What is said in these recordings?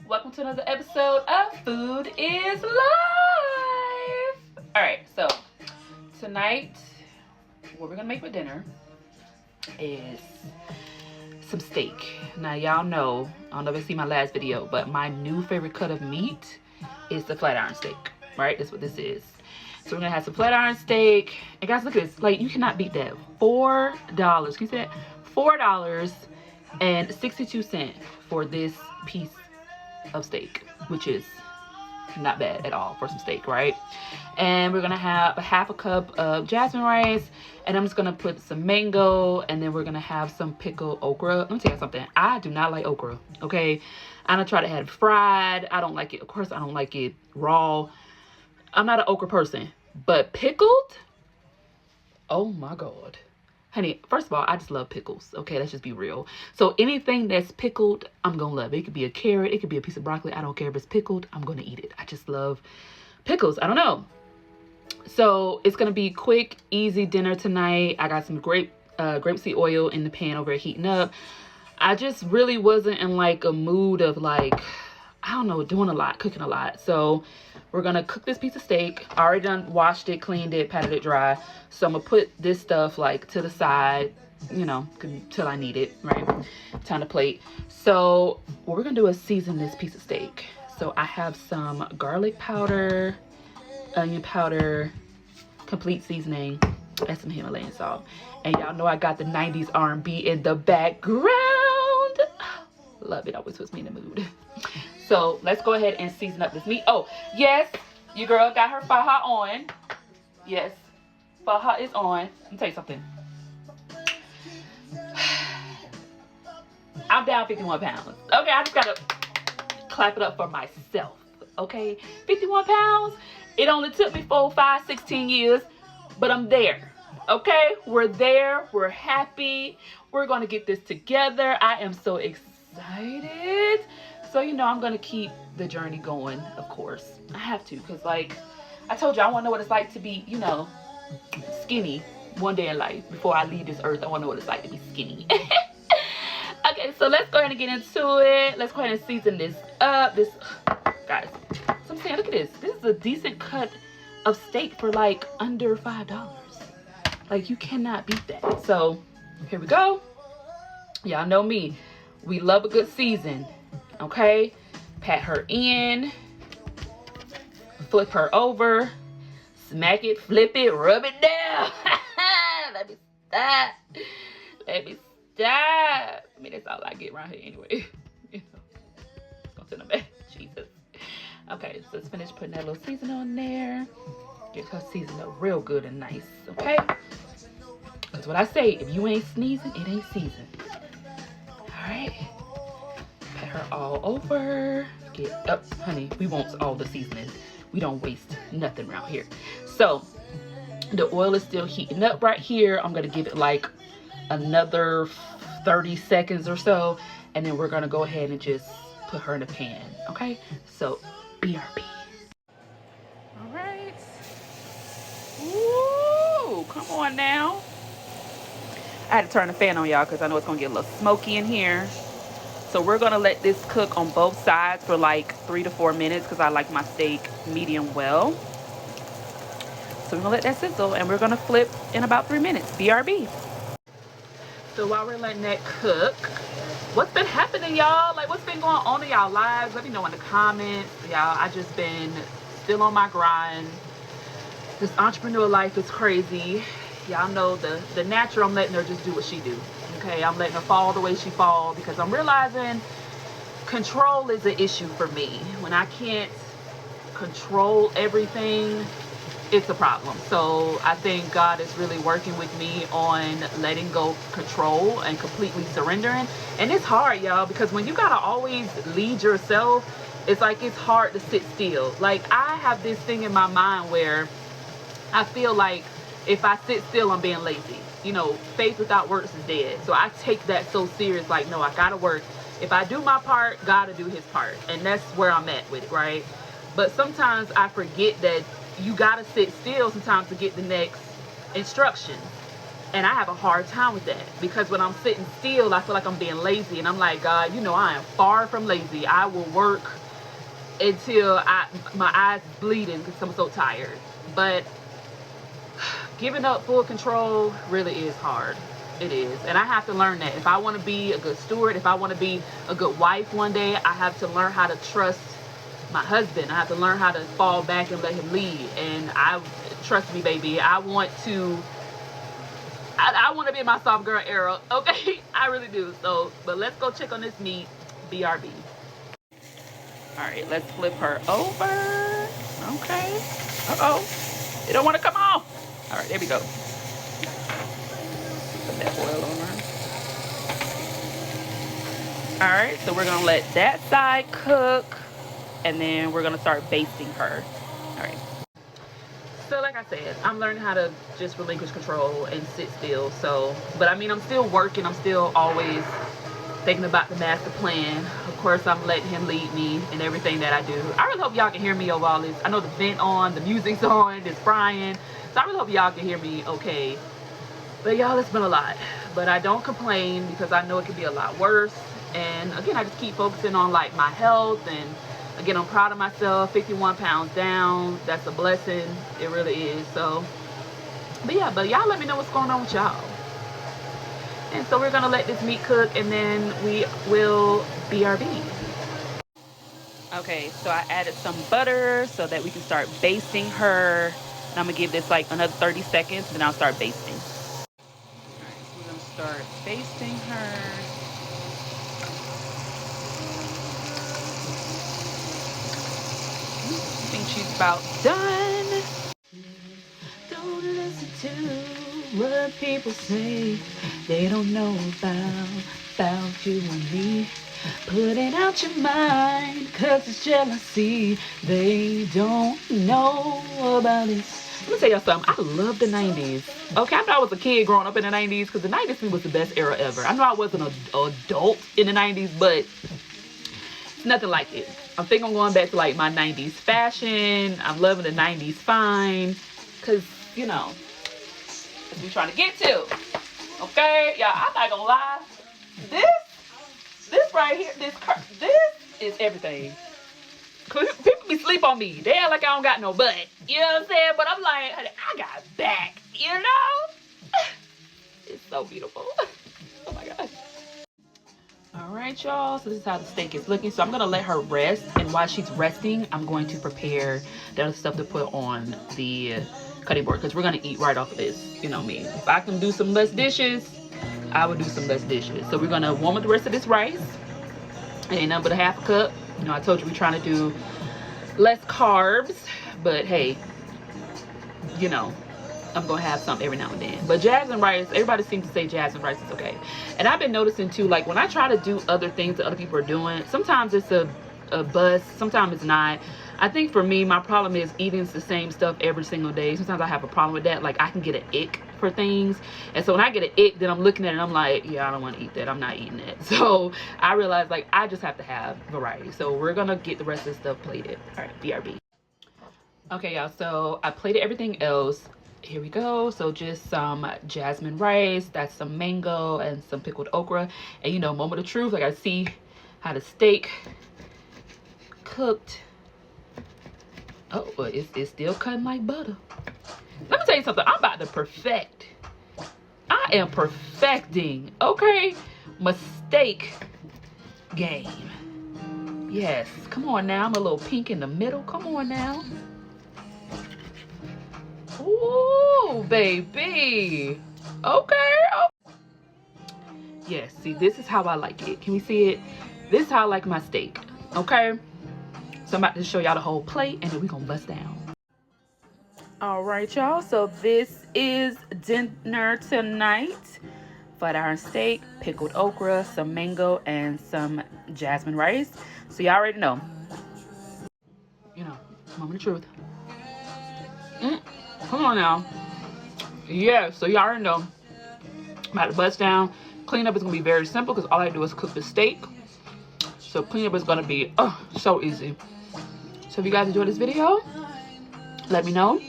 Welcome to another episode of Food is Life. Alright, so tonight what we're gonna make for dinner is some steak. Now y'all know, I don't know if you see my last video, but my new favorite cut of meat is the flat iron steak, right? That's what this is. So we're gonna have some flat iron steak. And guys, look at this. Like, you cannot beat that. $4. Can you see that? $4.62 for this piece of steak, which is not bad at all for some steak, right? And we're gonna have a half a cup of jasmine rice, and I'm just gonna put some mango, and then we're gonna have some pickled okra. Let me tell you something. I do not like okra, okay? I'm gonna try to have it fried. I don't like it. Of course, I don't like it raw. I'm not an okra person, but pickled, oh my God. Honey, first of all, I just love pickles. Okay, let's just be real. So anything that's pickled, I'm gonna love it. It could be a carrot, it could be a piece of broccoli. I don't care if it's pickled, I'm gonna eat it. I just love pickles. I don't know. So it's gonna be quick, easy dinner tonight. I got some grapeseed oil in the pan over here heating up. I just really wasn't in like a mood of like, I don't know, doing a lot, cooking a lot. So we're gonna cook this piece of steak. I already done washed it, cleaned it, patted it dry. So I'm gonna put this stuff like to the side, you know, till I need it, right? Time to plate. So what we're gonna do is season this piece of steak. So I have some garlic powder, onion powder, complete seasoning, and some Himalayan salt. And y'all know I got the 90s R&B in the background. Love it, always puts me in the mood. So let's go ahead and season up this meat. Oh, yes, your girl got her faja on. Yes, faja is on. Let me tell you something. I'm down 51 pounds. Okay, I just gotta clap it up for myself. Okay, 51 pounds. It only took me 4, 5, 16 years, but I'm there. Okay, we're there. We're happy. We're gonna get this together. I am so excited. So, you know, I'm going to keep the journey going, of course. I have to, because, like, I told you, I want to know what it's like to be, you know, skinny one day in life. Before I leave this earth, I want to know what it's like to be skinny. Okay, so let's go ahead and get into it. Let's go ahead and season this up. This, guys, so I'm saying, look at this. This is a decent cut of steak for, like, under $5. Like, you cannot beat that. So, here we go. Y'all know me. We love a good season. Okay, pat her in, flip her over, smack it, flip it, rub it down. Let me stop. Let me stop. I mean, that's all I get around here anyway. You know, it's gonna send them back. Jesus. Okay, so let's finish putting that little season on there. Get her seasoned up real good and nice. Okay, that's what I say. If you ain't sneezing, it ain't seasoned. All right. Pat her all over. Get up, honey. We want all the seasoning. We don't waste nothing around here. So the oil is still heating up right here. I'm gonna give it like another 30 seconds or so, and then we're gonna go ahead and just put her in the pan. Okay, so BRB. All right. Woo, come on now. I had to turn the fan on, y'all, because I know it's gonna get a little smoky in here. So we're gonna let this cook on both sides for like 3 to 4 minutes, because I like my steak medium well. So we're gonna let that sizzle, and we're gonna flip in about 3 minutes. BRB. So while we're letting that cook, what's been happening, y'all? Like, what's been going on in y'all lives? Let me know in the comments. Y'all, I just been still on my grind. This entrepreneur life is crazy. Y'all know the natural, I'm letting her just do what she do. Okay, I'm letting her fall the way she fall, because I'm realizing control is an issue for me. When I can't control everything, it's a problem. So I think God is really working with me on letting go control and completely surrendering. And it's hard, y'all, because when you gotta always lead yourself, it's like it's hard to sit still. Like, I have this thing in my mind where I feel like if I sit still, I'm being lazy. You know, faith without works is dead. So I take that so serious. Like, no, I gotta work. If I do my part, God to do his part. And that's where I'm at with it, right? But sometimes I forget that you gotta sit still sometimes to get the next instruction. And I have a hard time with that because when I'm sitting still, I feel like I'm being lazy. And I'm like, God, you know, I am far from lazy. I will work until my eyes is bleeding because I'm so tired. But giving up full control really is hard. It is. And I have to learn that. If I want to be a good steward, if I want to be a good wife one day, I have to learn how to trust my husband. I have to learn how to fall back and let him lead. And trust me, baby, I want to be in my soft girl era, okay? I really do. So, but let's go check on this meat. BRB. All right, let's flip her over. Okay. Uh-oh. It don't want to come off. All right, there we go. Put that oil on her. All right, so we're gonna let that side cook, and then we're gonna start basting her. All right. So like I said, I'm learning how to just relinquish control and sit still. So, but I mean, I'm still working. I'm still always thinking about the master plan. Of course, I'm letting him lead me in everything that I do. I really hope y'all can hear me over all this. I know the vent on, the music's on, it's frying. So I really hope y'all can hear me okay. But y'all, it's been a lot. But I don't complain because I know it could be a lot worse. And again, I just keep focusing on like my health. And again, I'm proud of myself. 51 pounds down. That's a blessing. It really is. So, but yeah, but y'all let me know what's going on with y'all. And so we're gonna let this meat cook, and then we will BRB. Okay, so I added some butter so that we can start basting her. And I'm gonna give this like another 30 seconds, then I'll start basting. All right, so we're gonna start basting her. I think she's about done. Don't listen to what people say. They don't know about you and me. Put it out your mind, cause it's jealousy. They don't know about this. Let me tell y'all something. I love the 90s. Okay, I know I was a kid growing up in the 90s because the 90s was the best era ever. I know I wasn't an adult in the 90s, but it's nothing like it. I think I'm going back to like my 90s fashion. I'm loving the 90s fine. Because, you know, that's what we're trying to get to. Okay? Y'all, I'm not gonna lie. This right here, this is everything. People be sleep on me. They act like I don't got no butt. You know what I'm saying? But I'm like, honey, I got back. You know? It's so beautiful. Oh my gosh. All right, y'all. So this is how the steak is looking. So I'm going to let her rest. And while she's resting, I'm going to prepare the other stuff to put on the cutting board. Because we're going to eat right off of this. You know me. If I can do some less dishes, I would do some less dishes. So we're going to warm up the rest of this rice. Ain't nothing but a half a cup. You know, I told you we're trying to do less carbs. But hey, you know, I'm gonna have some every now and then. But jasmine rice, everybody seems to say jasmine rice is okay. And I've been noticing too, like when I try to do other things that other people are doing, sometimes it's a bust, sometimes it's not. I think for me, my problem is eating the same stuff every single day. Sometimes I have a problem with that. Like I can get an ick for things. And so when I get an ick, then I'm looking at it and I'm like, yeah, I don't want to eat that. I'm not eating it. So I realized like I just have to have variety. So we're gonna get the rest of the stuff plated. All right, BRB. Okay, y'all, so I plated everything else. Here we go. So just some jasmine rice, that's some mango and some pickled okra. And you know, moment of truth, like I see how the steak cooked. Oh, but it's still cutting like butter. Let me tell you something. I'm about to perfect. I am perfecting, okay, my steak game. Yes, come on now. I'm a little pink in the middle. Come on now. Ooh, baby. Okay. Oh. Yes, see, this is how I like it. Can we see it? This is how I like my steak. Okay. So I'm about to show y'all the whole plate and then we're gonna bust down. All right, y'all. So this is dinner tonight. Flat iron steak, pickled okra, some mango, and some jasmine rice. So y'all already know. You know, moment of truth. Come on now. Yeah, so y'all already know. I'm about to bust down. Cleanup is gonna be very simple because all I do is cook the steak. So cleanup is gonna be so easy. So if you guys enjoyed this video, let me know.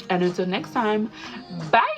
And until next time, bye.